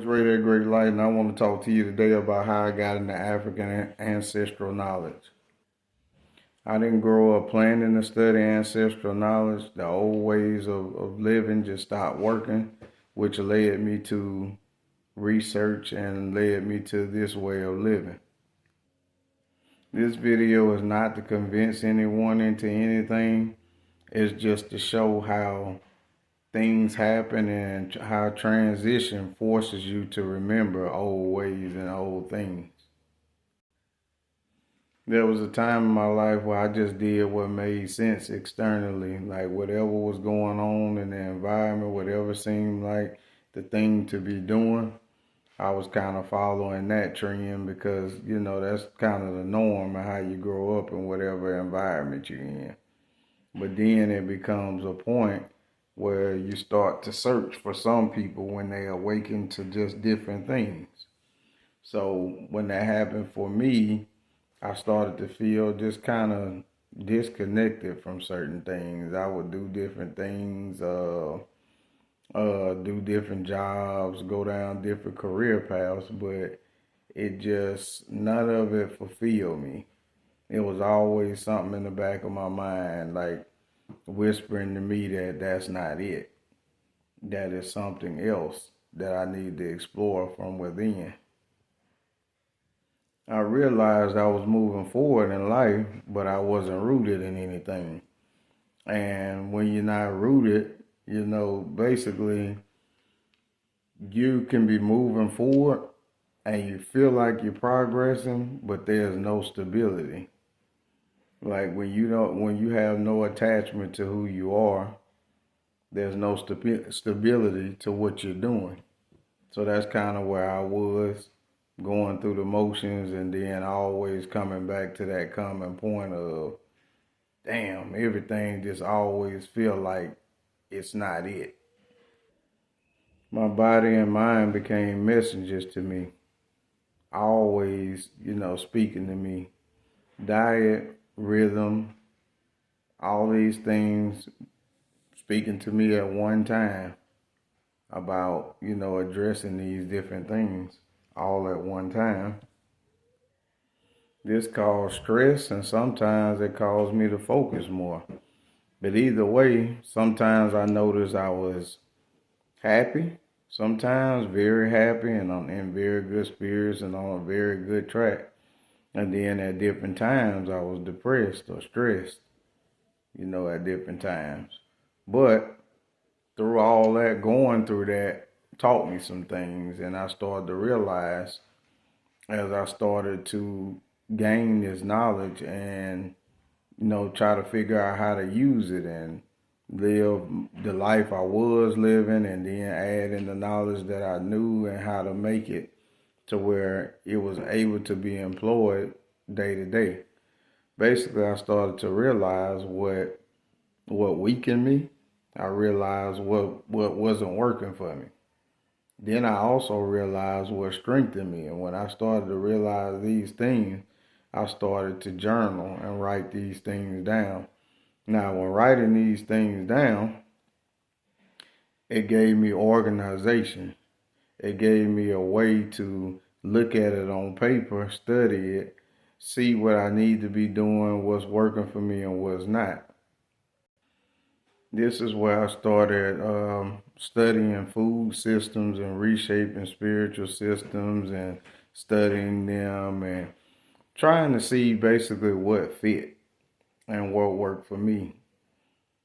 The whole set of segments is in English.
Ray, that great light, and I want to talk to you today about how I got into African ancestral knowledge. I didn't grow up planning to study ancestral knowledge. The old ways of living just stopped working, which led me to research and led me to this way of living. This video is not to convince anyone into anything. It's just to show how things happen and how transition forces you to remember old ways and old things. There was a time in my life where I just did what made sense externally, like whatever was going on in the environment, whatever seemed like the thing to be doing. I was kind of following that trend because, that's kind of the norm and how you grow up in whatever environment you're in. But then it becomes a point where you start to search for some people when they awaken to just different things. So when that happened for me, I started to feel just kind of disconnected from certain things. I would do different things, do different jobs, go down different career paths, but it just, none of it fulfilled me. It was always something in the back of my mind, like whispering to me that that's not it. That is something else that I need to explore from within. I realized I was moving forward in life, but I wasn't rooted in anything. And when you're not rooted, basically you can be moving forward and you feel like you're progressing, but there's no stability. Like when you have no attachment to who you are, there's no stability to what you're doing. So that's kind of where I was going through the motions and then always coming back to that common point of, damn, everything just always feel like it's not it. My body and mind became messengers to me, always, speaking to me. Diet, rhythm, all these things speaking to me at one time about, addressing these different things all at one time. This caused stress and sometimes it caused me to focus more. But either way, sometimes I noticed I was happy, sometimes very happy and I'm in very good spirits and on a very good track. And then at different times I was depressed or stressed, at different times. But through all that, going through that, taught me some things. And I started to realize as I started to gain this knowledge and, try to figure out how to use it and live the life I was living and then add in the knowledge that I knew and how to make it to where it was able to be employed day to day. Basically, I started to realize what weakened me. I realized what wasn't working for me. Then I also realized what strengthened me. And when I started to realize these things, I started to journal and write these things down. Now, when writing these things down, it gave me organization. It gave me a way to look at it on paper, study it, see what I need to be doing, what's working for me and what's not. This is where I started studying food systems and reshaping spiritual systems and studying them and trying to see basically what fit and what worked for me.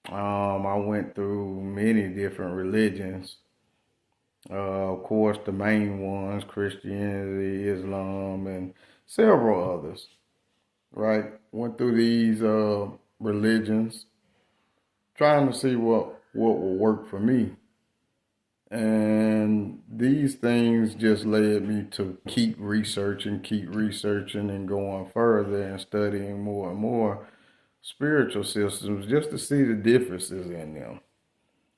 I went through many different religions. Of course, the main ones, Christianity, Islam, and several others, right? Went through these religions trying to see what will work for me. And these things just led me to keep researching and going further and studying more and more spiritual systems just to see the differences in them.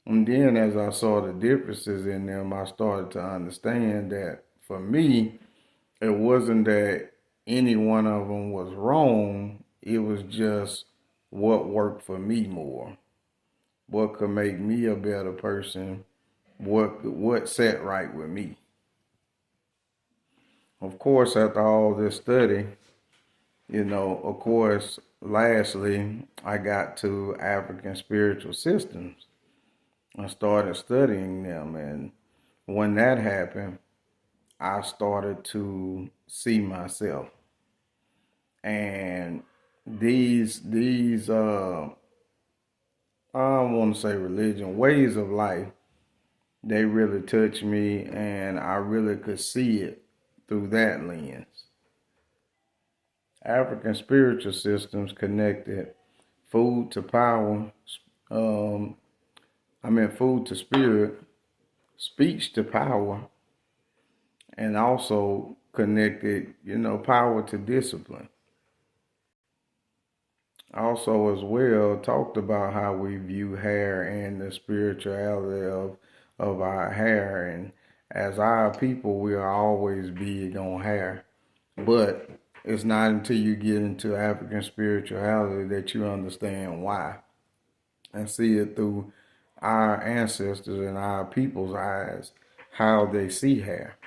And then as I saw the differences in them, I started to understand that for me, it wasn't that any one of them was wrong. It was just what worked for me more. What could make me a better person? What sat right with me? Of course, after all this study, of course, lastly, I got to African spiritual systems. I started studying them, and when that happened, I started to see myself. And these I don't want to say religion, ways of life, they really touched me, and I really could see it through that lens. African spiritual systems connected food to power, um, food to spirit, speech to power, and also connected, power to discipline. Also, as well, talked about how we view hair and the spirituality of our hair. And as our people, we are always big on hair. But it's not until you get into African spirituality that you understand why and see it through our ancestors and our people's eyes, how they see hair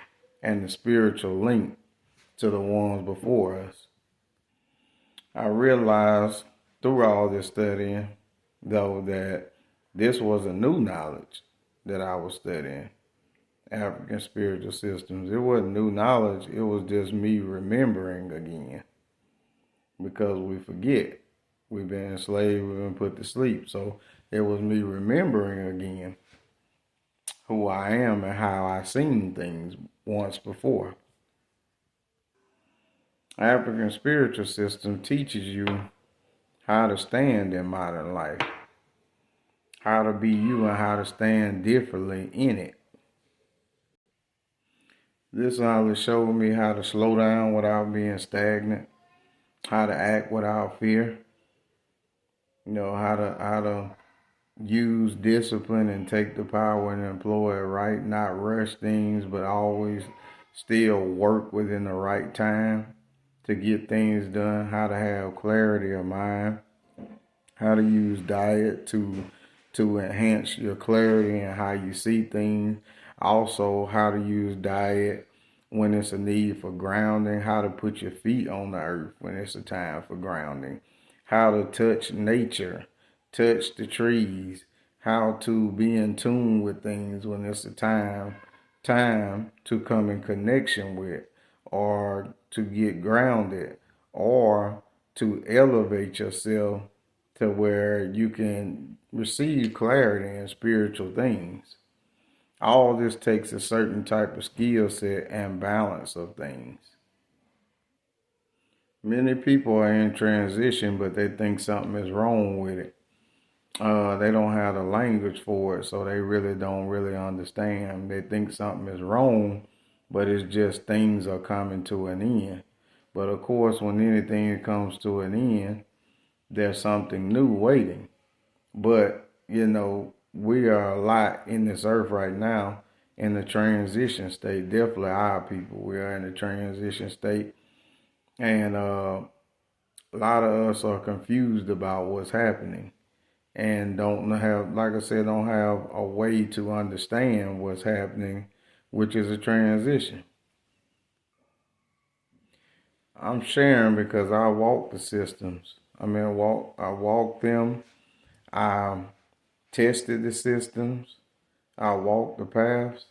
and the spiritual link to the ones before us. I realized through all this studying, though, that this was a new knowledge that I was studying. African spiritual systems. It wasn't new knowledge, it was just me remembering again because we forget. We've been enslaved, we've been put to sleep. So it was me remembering again who I am and how I seen things once before. African spiritual system teaches you how to stand in modern life, how to be you and how to stand differently in it. This knowledge showed me how to slow down without being stagnant, how to act without fear, how to use discipline and take the power and employ it right, not rush things, but always still work within the right time to get things done, how to have clarity of mind, how to use diet to enhance your clarity and how you see things. Also, how to use diet when it's a need for grounding, how to put your feet on the earth when it's a time for grounding, how to touch nature, touch the trees, how to be in tune with things when it's a time to come in connection with, or to get grounded, or to elevate yourself to where you can receive clarity in spiritual things. All this takes a certain type of skill set and balance of things. Many people are in transition, but they think something is wrong with it. They don't have the language for it, so they really don't really understand. They think something is wrong, but it's just things are coming to an end. But of course, when anything comes to an end, there's something new waiting. But, we are a lot in this earth right now in the transition state. Definitely our people. We are in the transition state. And a lot of us are confused about what's happening and don't have, like I said, don't have a way to understand what's happening, which is a transition. I'm sharing because I walk the systems. I walk them. I tested the systems. I walk the paths.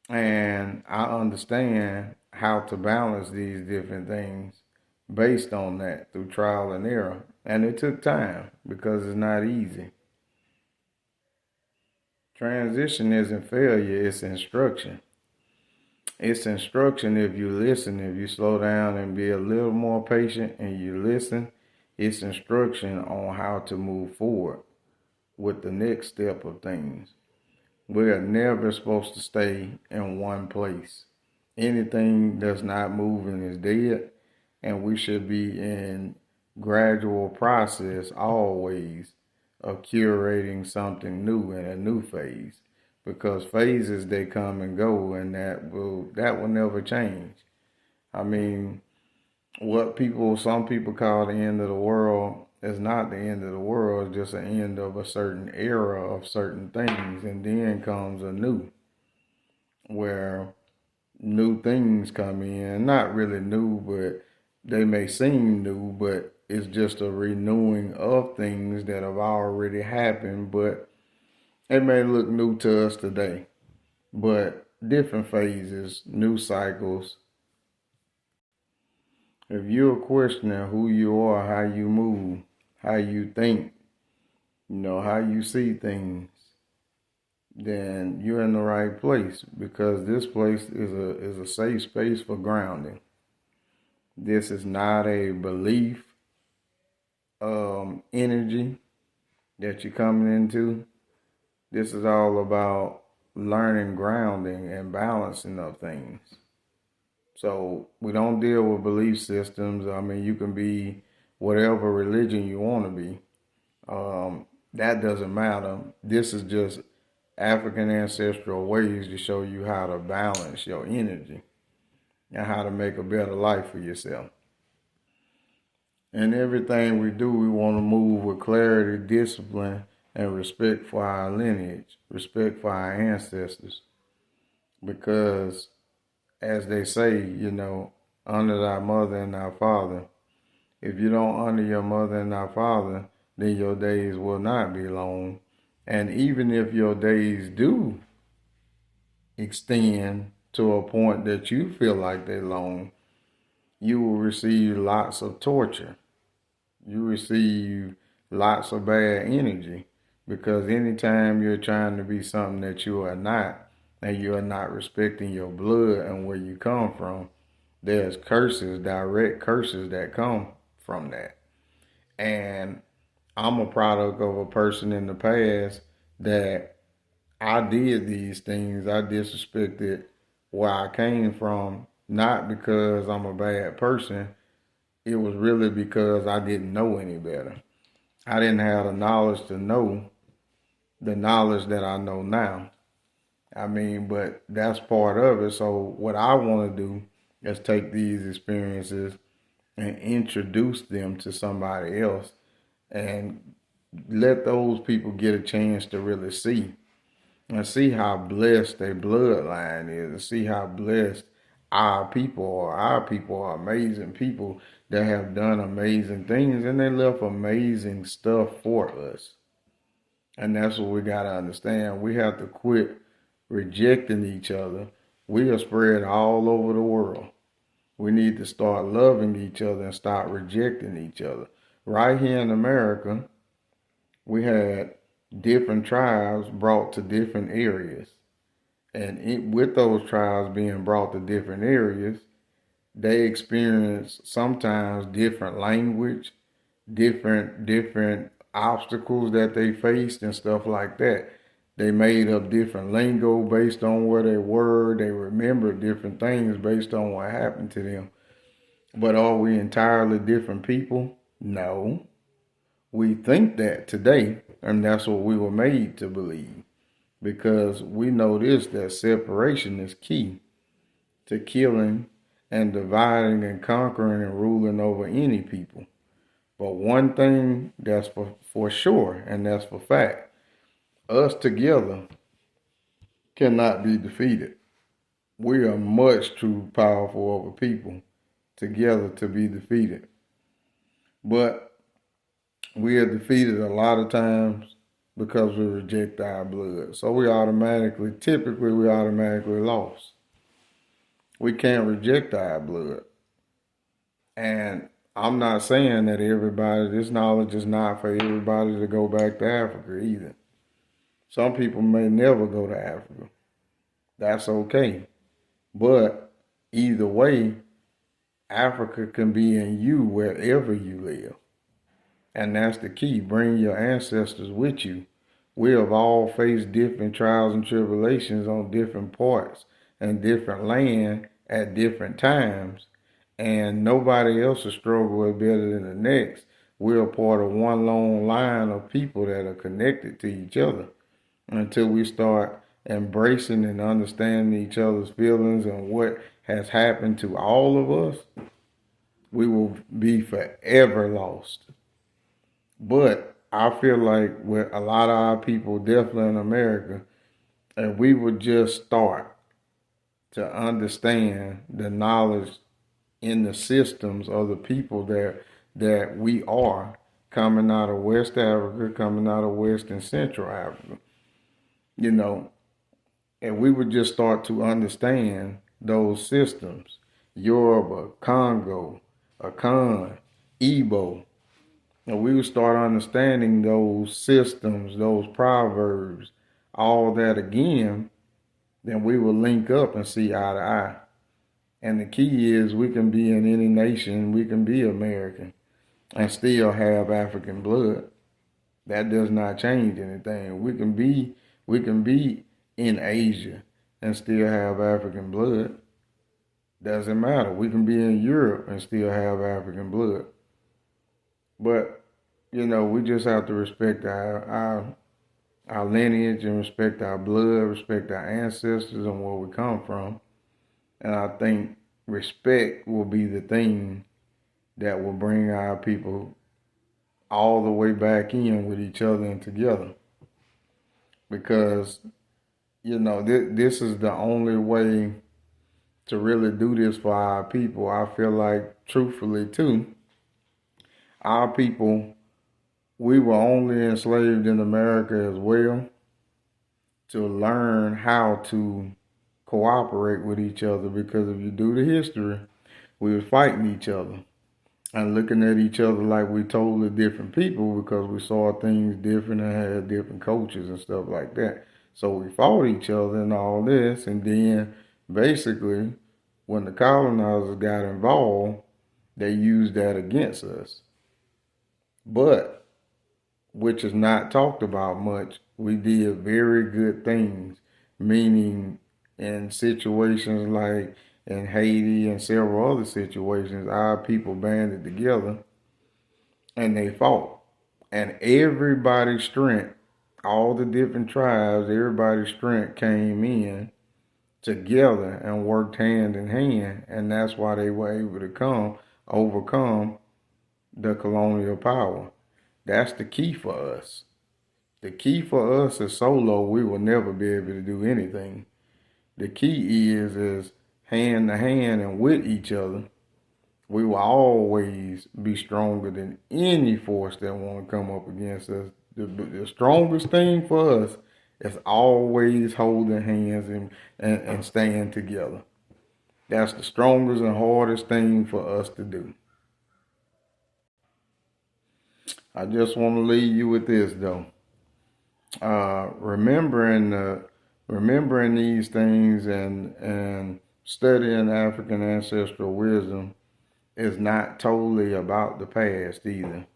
And I understand how to balance these different things based on that through trial and error. And it took time because it's not easy. Transition isn't failure, it's instruction. It's instruction if you listen, if you slow down and be a little more patient and you listen. It's instruction on how to move forward with the next step of things. We are never supposed to stay in one place. Anything that's not moving is dead, and we should be in gradual process always of curating something new in a new phase, because phases they come and go, and that will never change. I mean, some people call the end of the world is not the end of the world, it's just the end of a certain era of certain things, and then comes a new, where new things come in. Not really new, but they may seem new, but it's just a renewing of things that have already happened, but it may look new to us today. But different phases, new cycles. If you're questioning who you are, how you move, how you think, how you see things, then you're in the right place because this place is a safe space for grounding. This is not a belief energy that you're coming into. This is all about learning grounding and balancing of things. So we don't deal with belief systems. I mean, you can be whatever religion you want to be. That doesn't matter. This is just African ancestral ways to show you how to balance your energy and how to make a better life for yourself. And everything we do, we want to move with clarity, discipline, and respect for our lineage, respect for our ancestors. Because, as they say, honor thy mother and thy father. If you don't honor your mother and thy father, then your days will not be long. And even if your days do extend to a point that you feel like they're long, you will receive lots of torture. You receive lots of bad energy because anytime you're trying to be something that you are not, and you are not respecting your blood and where you come from, there's curses, direct curses that come from that. And I'm a product of a person in the past that I did these things. I disrespected where I came from, not because I'm a bad person. It was really because I didn't know any better. I didn't have the knowledge to know the knowledge that I know now. I mean, but that's part of it. So what I want to do is take these experiences and introduce them to somebody else and let those people get a chance to really see and see how blessed their bloodline is and see how blessed our people are. Our people are amazing people that have done amazing things and they left amazing stuff for us. And that's what we got to understand. We have to quit rejecting each other. We are spread all over the world. We need to start loving each other and start rejecting each other. Right here in America, we had different tribes brought to different areas. And with those tribes being brought to different areas, they experienced sometimes different language, different obstacles that they faced and stuff like that. They made up different lingo based on where they were. They remembered different things based on what happened to them. But are we entirely different people? No. We think that today, and that's what we were made to believe. Because we know this, that separation is key to killing and dividing and conquering and ruling over any people. But one thing that's for sure, and that's for fact, us together cannot be defeated. We are much too powerful over people together to be defeated. But we are defeated a lot of times because we reject our blood. So typically we automatically lost. We can't reject our blood. And I'm not saying that this knowledge is not for everybody to go back to Africa either. Some people may never go to Africa. That's okay. But either way, Africa can be in you wherever you live. And that's the key. Bring your ancestors with you. We have all faced different trials and tribulations on different parts and different land at different times. And nobody else's struggle is better than the next. We're a part of one long line of people that are connected to each other. Until we start embracing and understanding each other's feelings and what has happened to all of us, we will be forever lost. But I feel like with a lot of our people, definitely in America, if we would just start to understand the knowledge in the systems of the people that we are coming out of West Africa, coming out of West and Central Africa. You know, and we would just start to understand those systems. Yoruba, Congo, Akan, Igbo. And we would start understanding those systems, those proverbs, all that again, then we will link up and see eye to eye. And the key is we can be in any nation, we can be American and still have African blood. That does not change anything. We can be in Asia and still have African blood. Doesn't matter. We can be in Europe and still have African blood. But we just have to respect our lineage and respect our blood, respect our ancestors and where we come from. And I think respect will be the thing that will bring our people all the way back in with each other and together. Because, this is the only way to really do this for our people. I feel like, truthfully, too, our people, we were only enslaved in America as well to learn how to cooperate with each other, because if you do the history, we were fighting each other and looking at each other like we totally different people because we saw things different and had different cultures and stuff like that. So we fought each other and all this, and then basically when the colonizers got involved, they used that against us. But, which is not talked about much, we did very good things, meaning in situations like in Haiti and several other situations, our people banded together and they fought. And everybody's strength, all the different tribes, everybody's strength came in together and worked hand in hand. And that's why they were able to overcome the colonial power. That's the key for us. The key for us is solo, we will never be able to do anything. The key is hand to hand and with each other. We will always be stronger than any force that want to come up against us. The strongest thing for us is always holding hands and staying together. That's the strongest and hardest thing for us to do. I just want to leave you with this though. Remembering these things and studying African ancestral wisdom is not totally about the past either.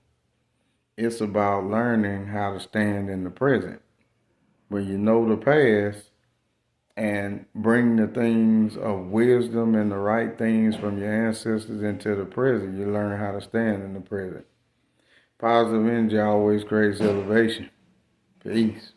It's about learning how to stand in the present. When you know the past and bring the things of wisdom and the right things from your ancestors into the present, you learn how to stand in the present. Positive energy always creates elevation. Peace.